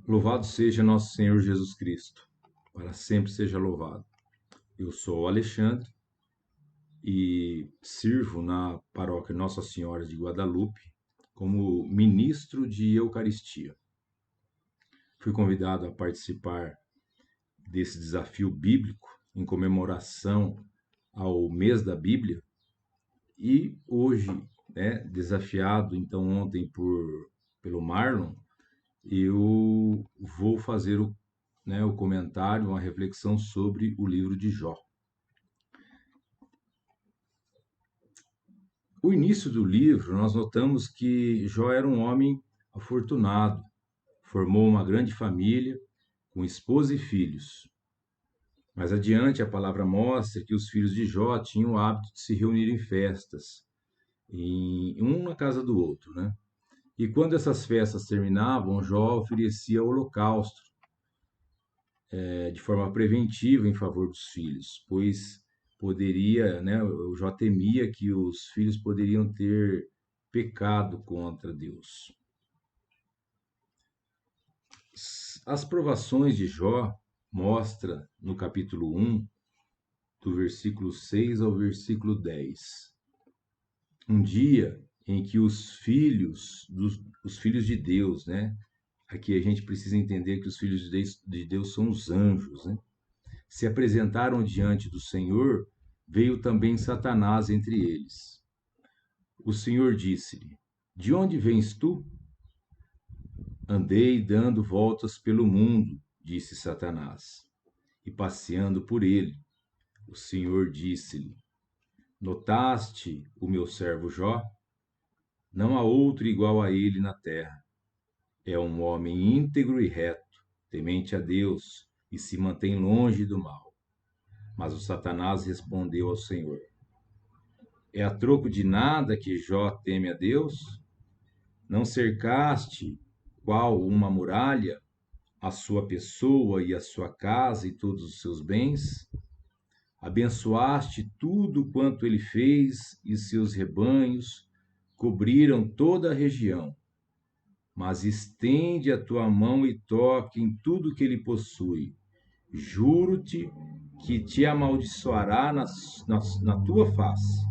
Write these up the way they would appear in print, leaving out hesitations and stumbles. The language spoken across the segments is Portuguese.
Louvado seja nosso Senhor Jesus Cristo, para sempre seja louvado. Eu sou o Alexandre e sirvo na paróquia Nossa Senhora de Guadalupe como ministro de Eucaristia. Fui convidado a participar desse desafio bíblico em comemoração ao mês da Bíblia e hoje, desafiado então ontem pelo Marlon, eu vou fazer o comentário, uma reflexão sobre o livro de Jó. O início do livro, nós notamos que Jó era um homem afortunado, formou uma grande família, com esposa e filhos. Mais adiante, a palavra mostra que os filhos de Jó tinham o hábito de se reunir em festas, um na casa do outro, né? E quando essas festas terminavam, Jó oferecia holocausto, de forma preventiva em favor dos filhos, pois poderia, né, o Jó temia que os filhos poderiam ter pecado contra Deus. As provações de Jó mostra no capítulo 1, do versículo 6 ao versículo 10. Um dia em que os filhos de Deus, né? Aqui a gente precisa entender que os filhos de Deus são os anjos, né? Se apresentaram diante do Senhor, veio também Satanás entre eles. O Senhor disse-lhe: De onde vens tu? Andei dando voltas pelo mundo, disse Satanás, e passeando por ele. O Senhor disse-lhe: Notaste o meu servo Jó? Não há outro igual a ele na terra. É um homem íntegro e reto, temente a Deus, e se mantém longe do mal. Mas o Satanás respondeu ao Senhor: É a troco de nada que Jó teme a Deus? Não cercaste, qual uma muralha, a sua pessoa e a sua casa e todos os seus bens? Abençoaste tudo quanto ele fez, e seus rebanhos cobriram toda a região. Mas estende a tua mão e toque em tudo que ele possui. Juro-te que te amaldiçoará na tua face.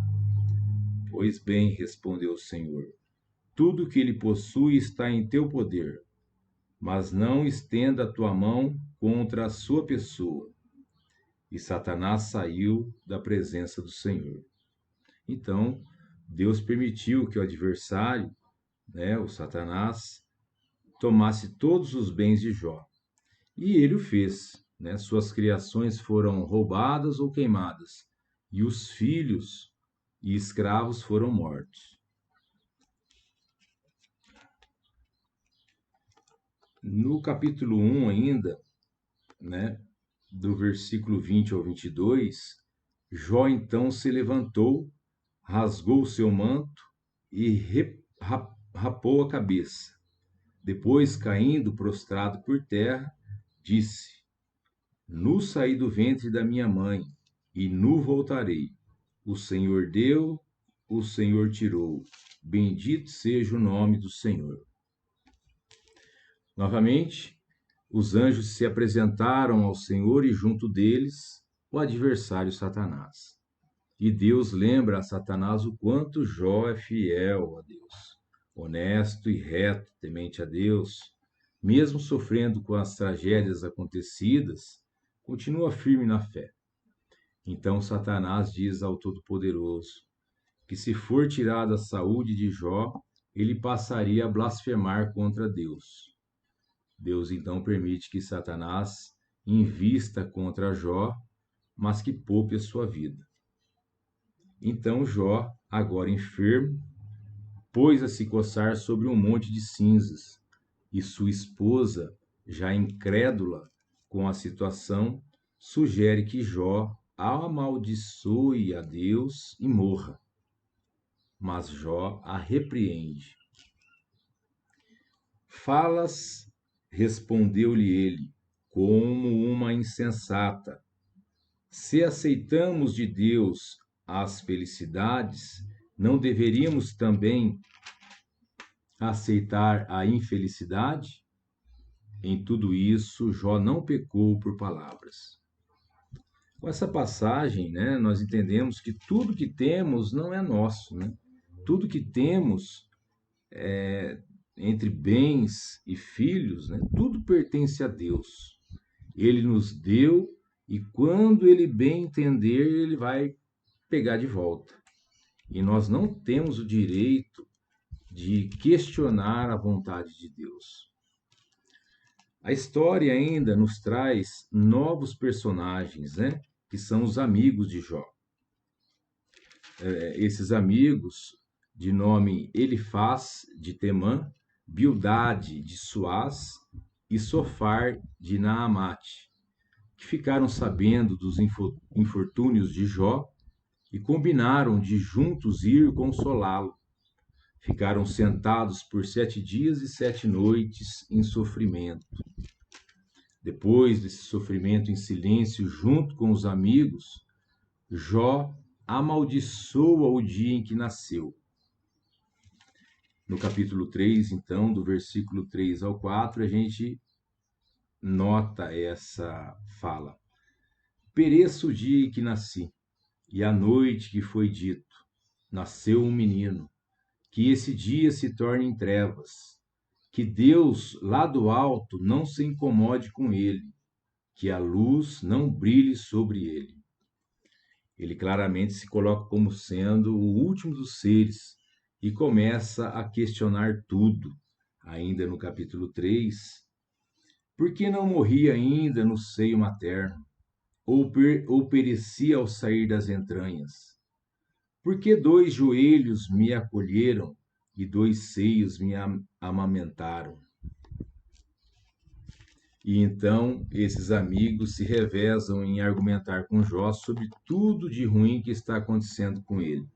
Pois bem, respondeu o Senhor, tudo que ele possui está em teu poder, mas não estenda a tua mão contra a sua pessoa. E Satanás saiu da presença do Senhor. Então, Deus permitiu que o adversário, o Satanás, tomasse todos os bens de Jó. E ele o fez, né? Suas criações foram roubadas ou queimadas, e os filhos e escravos foram mortos. No capítulo 1 ainda, né, do versículo 20 ao 22, Jó então se levantou, rasgou o seu manto e rapou a cabeça. Depois, caindo prostrado por terra, disse: Nu saí do ventre da minha mãe, e nu voltarei. O Senhor deu, o Senhor tirou. Bendito seja o nome do Senhor. Novamente, os anjos se apresentaram ao Senhor e junto deles o adversário Satanás. E Deus lembra a Satanás o quanto Jó é fiel a Deus, honesto e reto, temente a Deus, mesmo sofrendo com as tragédias acontecidas, continua firme na fé. Então Satanás diz ao Todo-Poderoso que se for tirada a saúde de Jó, ele passaria a blasfemar contra Deus. Deus então permite que Satanás invista contra Jó, mas que poupe a sua vida. Então Jó, agora enfermo, pôs a se coçar sobre um monte de cinzas, e sua esposa, já incrédula com a situação, sugere que Jó amaldiçoe a Deus e morra. Mas Jó a repreende. Falas, respondeu-lhe ele, como uma insensata. Se aceitamos de Deus as felicidades, não deveríamos também aceitar a infelicidade? em tudo isso, Jó não pecou por palavras. Com essa passagem, né, nós entendemos que tudo que temos não é nosso, né? Tudo que temos entre bens e filhos, né, tudo pertence a Deus. Ele nos deu e quando ele bem entender, ele vai pegar de volta. E nós não temos o direito de questionar a vontade de Deus. A história ainda nos traz novos personagens, né? Que são os amigos de Jó. Esses amigos, de nome Elifaz de Temã, Bildade de Suás e Sofar de Naamate, que ficaram sabendo dos infortúnios de Jó e combinaram de juntos ir consolá-lo. Ficaram sentados por 7 dias e 7 noites em sofrimento. Depois desse sofrimento em silêncio junto com os amigos, Jó amaldiçoa o dia em que nasceu. No capítulo 3, então, do versículo 3 ao 4, a gente nota essa fala. Pereça o dia em que nasci, e a noite que foi dito, nasceu um menino, que esse dia se torne em trevas, que Deus, lá do alto, não se incomode com ele, que a luz não brilhe sobre ele. Ele claramente se coloca como sendo o último dos seres e começa a questionar tudo, ainda no capítulo 3. Por que não morria ainda no seio materno? Ou perecia ao sair das entranhas? Por que 2 joelhos me acolheram e 2 seios me amamentaram? E então esses amigos se revezam em argumentar com Jó sobre tudo de ruim que está acontecendo com ele.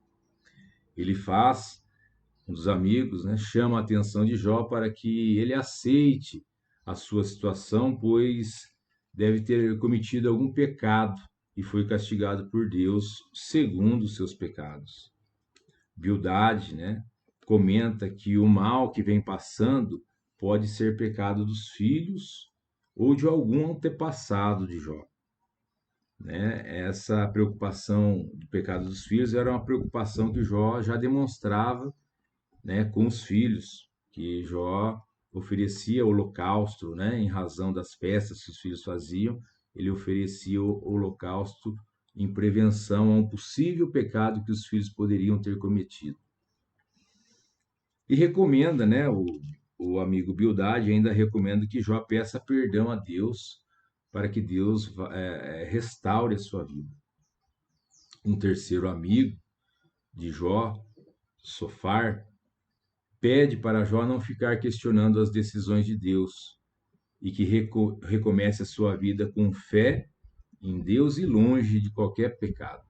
Elifaz, um dos amigos, né, chama a atenção de Jó para que ele aceite a sua situação, pois deve ter cometido algum pecado e foi castigado por Deus segundo os seus pecados. Bildade, né, comenta que o mal que vem passando pode ser pecado dos filhos ou de algum antepassado de Jó. Né? Essa preocupação do pecado dos filhos era uma preocupação que Jó já demonstrava, né, com os filhos, que Jó oferecia holocausto, né, em razão das festas que os filhos faziam, ele oferecia o holocausto em prevenção a um possível pecado que os filhos poderiam ter cometido. E recomenda, né, o amigo Bildade ainda recomenda que Jó peça perdão a Deus para que Deus restaure a sua vida. Um terceiro amigo de Jó, Sofar, pede para Jó não ficar questionando as decisões de Deus e que recomece a sua vida com fé em Deus e longe de qualquer pecado.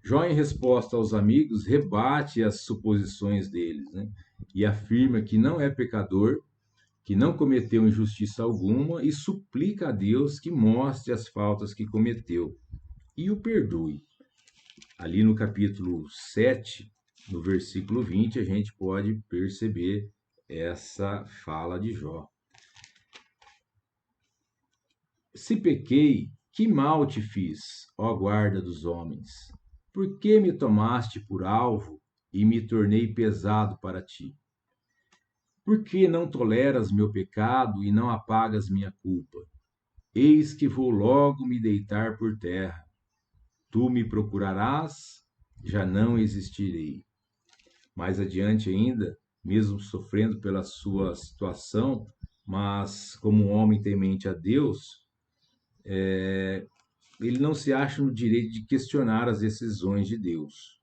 Jó, em resposta aos amigos, rebate as suposições deles, né? E afirma que não é pecador, que não cometeu injustiça alguma e suplica a Deus que mostre as faltas que cometeu e o perdoe. Ali no capítulo 7, no versículo 20, a gente pode perceber essa fala de Jó. Se pequei, que mal te fiz, ó guarda dos homens? Por que me tomaste por alvo e me tornei pesado para ti? Por que não toleras meu pecado e não apagas minha culpa? Eis que vou logo me deitar por terra. Tu me procurarás, já não existirei. Mais adiante ainda, mesmo sofrendo pela sua situação, mas como um homem temente a Deus, ele não se acha no direito de questionar as decisões de Deus.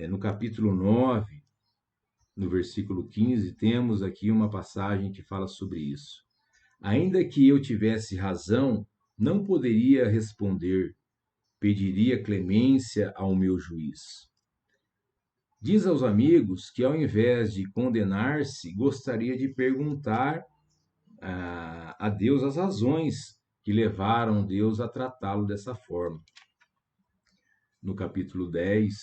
No capítulo 9, no versículo 15, temos aqui uma passagem que fala sobre isso. Ainda que eu tivesse razão, não poderia responder, pediria clemência ao meu juiz. Diz aos amigos que, ao invés de condenar-se, gostaria de perguntar a Deus as razões que levaram Deus a tratá-lo dessa forma. No capítulo 10,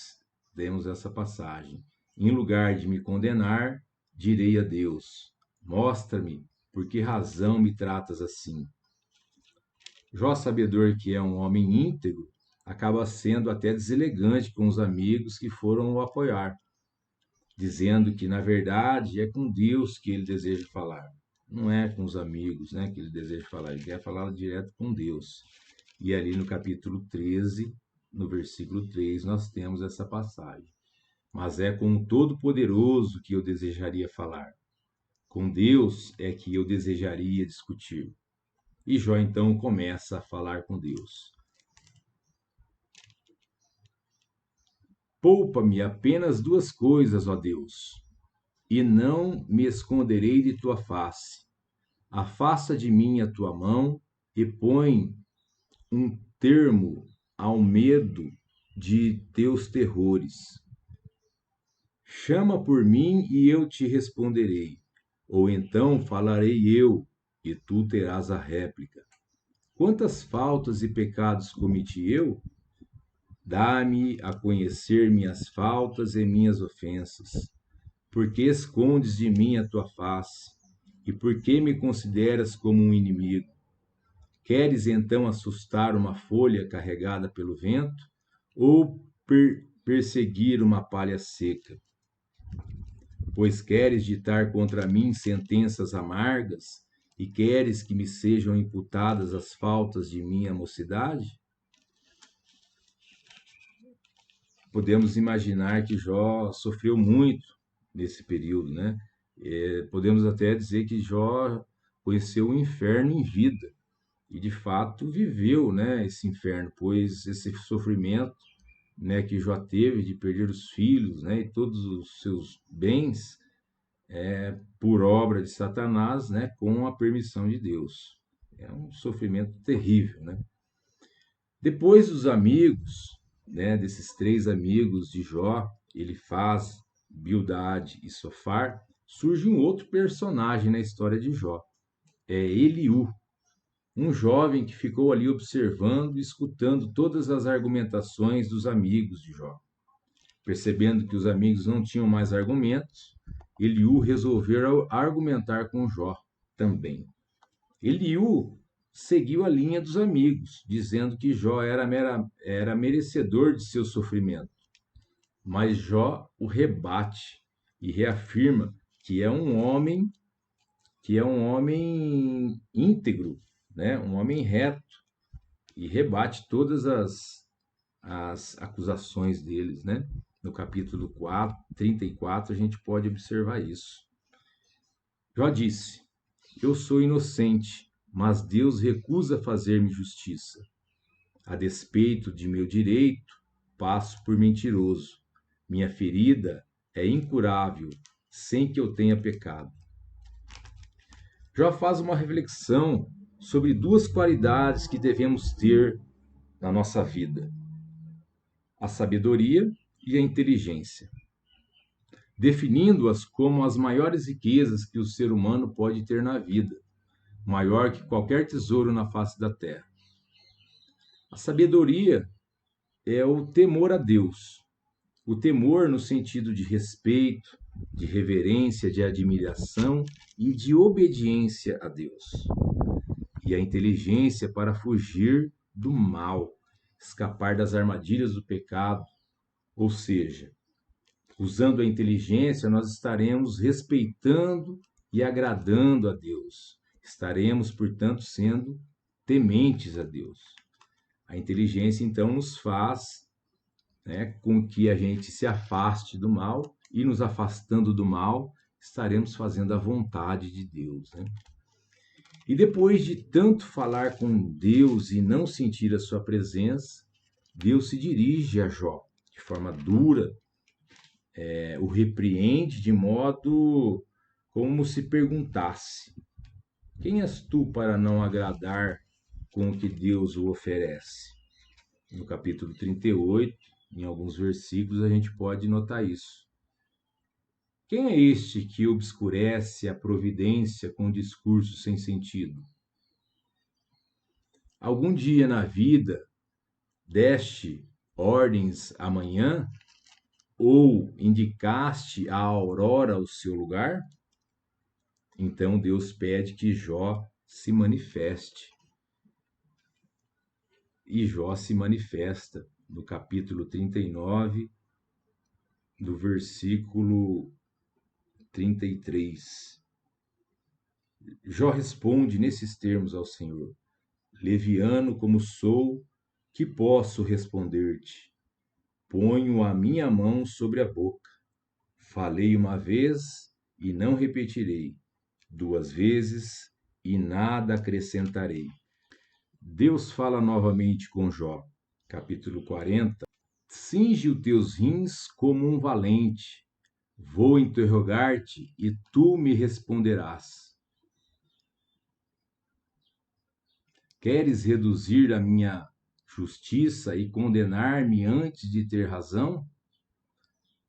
temos essa passagem. Em lugar de me condenar, direi a Deus: Mostra-me por que razão me tratas assim. Jó, sabedor que é um homem íntegro, acaba sendo até deselegante com os amigos que foram o apoiar, dizendo que, na verdade, é com Deus que ele deseja falar. Não é com os amigos, né, que ele deseja falar, ele quer falar direto com Deus. E ali no capítulo 13, no versículo 3, nós temos essa passagem. Mas é com o Todo-Poderoso que eu desejaria falar. Com Deus é que eu desejaria discutir. E Jó então começa a falar com Deus. Poupa-me apenas duas coisas, ó Deus, e não me esconderei de tua face. Afasta de mim a tua mão e põe um termo ao medo de teus terrores. Chama por mim e eu te responderei, ou então falarei eu, e tu terás a réplica. Quantas faltas e pecados cometi eu? Dá-me a conhecer minhas faltas e minhas ofensas. Por que escondes de mim a tua face? E por que me consideras como um inimigo? Queres então assustar uma folha carregada pelo vento? Ou perseguir uma palha seca? Pois queres ditar contra mim sentenças amargas? E queres que me sejam imputadas as faltas de minha mocidade? Podemos imaginar que Jó sofreu muito nesse período, né? Podemos até dizer que Jó conheceu o inferno em vida e, de fato, viveu, né, esse inferno, pois esse sofrimento, né, que Jó teve de perder os filhos, né, e todos os seus bens, por obra de Satanás, né, com a permissão de Deus. É um sofrimento terrível, né? Depois dos amigos, né, desses três amigos de Jó, Elifaz, Bildade e Sofar, surge um outro personagem na história de Jó. É Eliú, um jovem que ficou ali observando e escutando todas as argumentações dos amigos de Jó. Percebendo que os amigos não tinham mais argumentos, Eliú resolveu argumentar com Jó também. Eliú seguiu a linha dos amigos, dizendo que Jó era merecedor de seu sofrimento. Mas Jó o rebate e reafirma que é um homem íntegro, né? Um homem reto, e rebate todas as acusações deles, né? No capítulo 34, a gente pode observar isso. Jó disse: Eu sou inocente, mas Deus recusa fazer-me justiça. A despeito de meu direito, passo por mentiroso. Minha ferida é incurável, sem que eu tenha pecado. Jó faz uma reflexão sobre duas qualidades que devemos ter na nossa vida: a sabedoria e a inteligência, definindo-as como as maiores riquezas que o ser humano pode ter na vida, maior que qualquer tesouro na face da terra. A sabedoria é o temor a Deus, o temor no sentido de respeito, de reverência, de admiração e de obediência a Deus. E a inteligência para fugir do mal, escapar das armadilhas do pecado, ou seja, usando a inteligência, nós estaremos respeitando e agradando a Deus. Estaremos, portanto, sendo tementes a Deus. A inteligência, então, nos faz, né, com que a gente se afaste do mal, e nos afastando do mal, estaremos fazendo a vontade de Deus, né? E depois de tanto falar com Deus e não sentir a sua presença, Deus se dirige a Jó de forma dura, o repreende de modo como se perguntasse: quem és tu para não agradar com o que Deus o oferece? No capítulo 38, em alguns versículos, a gente pode notar isso. Quem é este que obscurece a providência com discurso sem sentido? Algum dia na vida deste ordens amanhã, ou indicaste a aurora o seu lugar? Então Deus pede que Jó se manifeste. E Jó se manifesta no capítulo 39, do versículo 33. Jó responde nesses termos ao Senhor: Leviano como sou, que posso responder-te? Ponho a minha mão sobre a boca. Falei uma vez e não repetirei, 2 vezes e nada acrescentarei. Deus fala novamente com Jó, capítulo 40. Cinge os teus rins como um valente. Vou interrogar-te e tu me responderás. Queres reduzir a minha justiça e condenar-me antes de ter razão?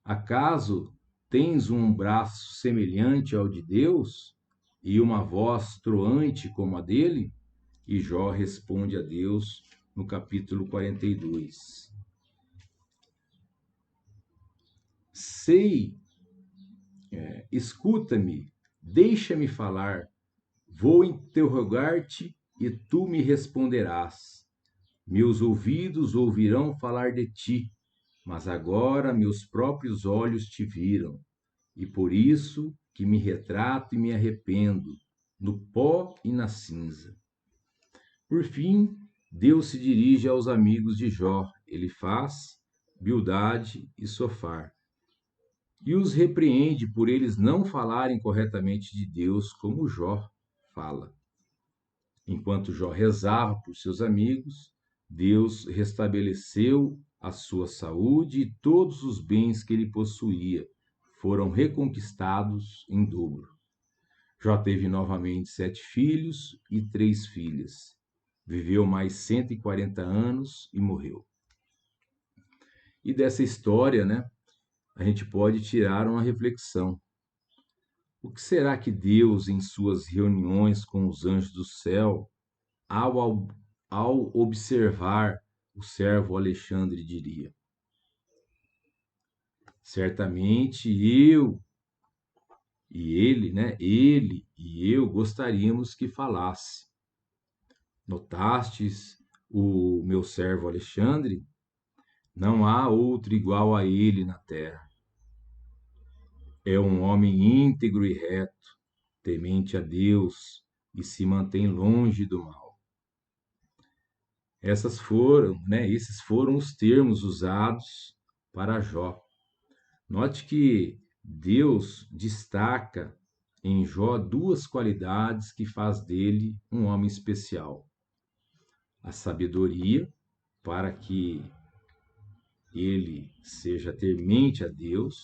Acaso tens um braço semelhante ao de Deus e uma voz troante como a dele? E Jó responde a Deus no capítulo 42. Escuta-me, deixa-me falar, vou interrogar-te e tu me responderás. Meus ouvidos ouvirão falar de ti, mas agora meus próprios olhos te viram, e por isso que me retrato e me arrependo, no pó e na cinza. Por fim, Deus se dirige aos amigos de Jó, Elifaz, Bildade e Sofar, e os repreende por eles não falarem corretamente de Deus como Jó fala. Enquanto Jó rezava por seus amigos, Deus restabeleceu a sua saúde e todos os bens que ele possuía foram reconquistados em dobro. Jó teve novamente 7 filhos e 3 filhas. Viveu mais 140 anos e morreu. E dessa história, a gente pode tirar uma reflexão. O que será que Deus, em suas reuniões com os anjos do céu, ao observar o servo Alexandre, diria? Certamente eu e ele, ele e eu gostaríamos que falasse. Notastes o meu servo Alexandre? Não há outro igual a ele na terra. É um homem íntegro e reto, temente a Deus e se mantém longe do mal. Esses foram os termos usados para Jó. Note que Deus destaca em Jó 2 qualidades que faz dele um homem especial: a sabedoria, para que ele seja temente a Deus,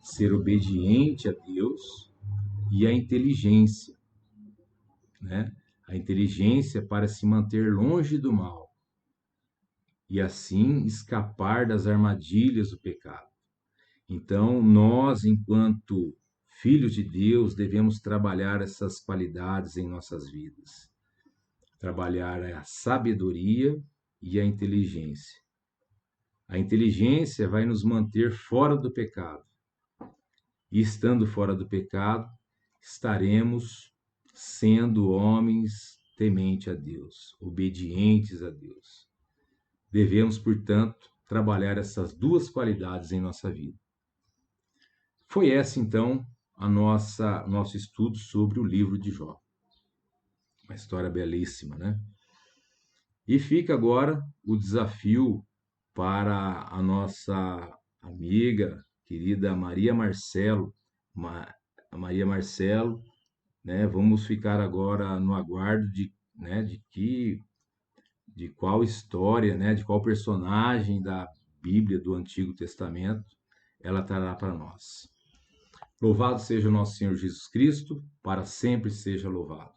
ser obediente a Deus, e a inteligência, A inteligência para se manter longe do mal e assim escapar das armadilhas do pecado. Então, nós, enquanto filhos de Deus, devemos trabalhar essas qualidades em nossas vidas. Trabalhar a sabedoria e a inteligência. A inteligência vai nos manter fora do pecado. E estando fora do pecado, estaremos sendo homens tementes a Deus, obedientes a Deus. Devemos, portanto, trabalhar essas 2 qualidades em nossa vida. Foi esse, então, nosso estudo sobre o livro de Jó. Uma história belíssima, E fica agora o desafio para a nossa amiga, querida Maria Marcelo. Maria Marcelo, vamos ficar agora no aguardo de qual história, de qual personagem da Bíblia do Antigo Testamento ela trará para nós. Louvado seja o nosso Senhor Jesus Cristo, para sempre seja louvado.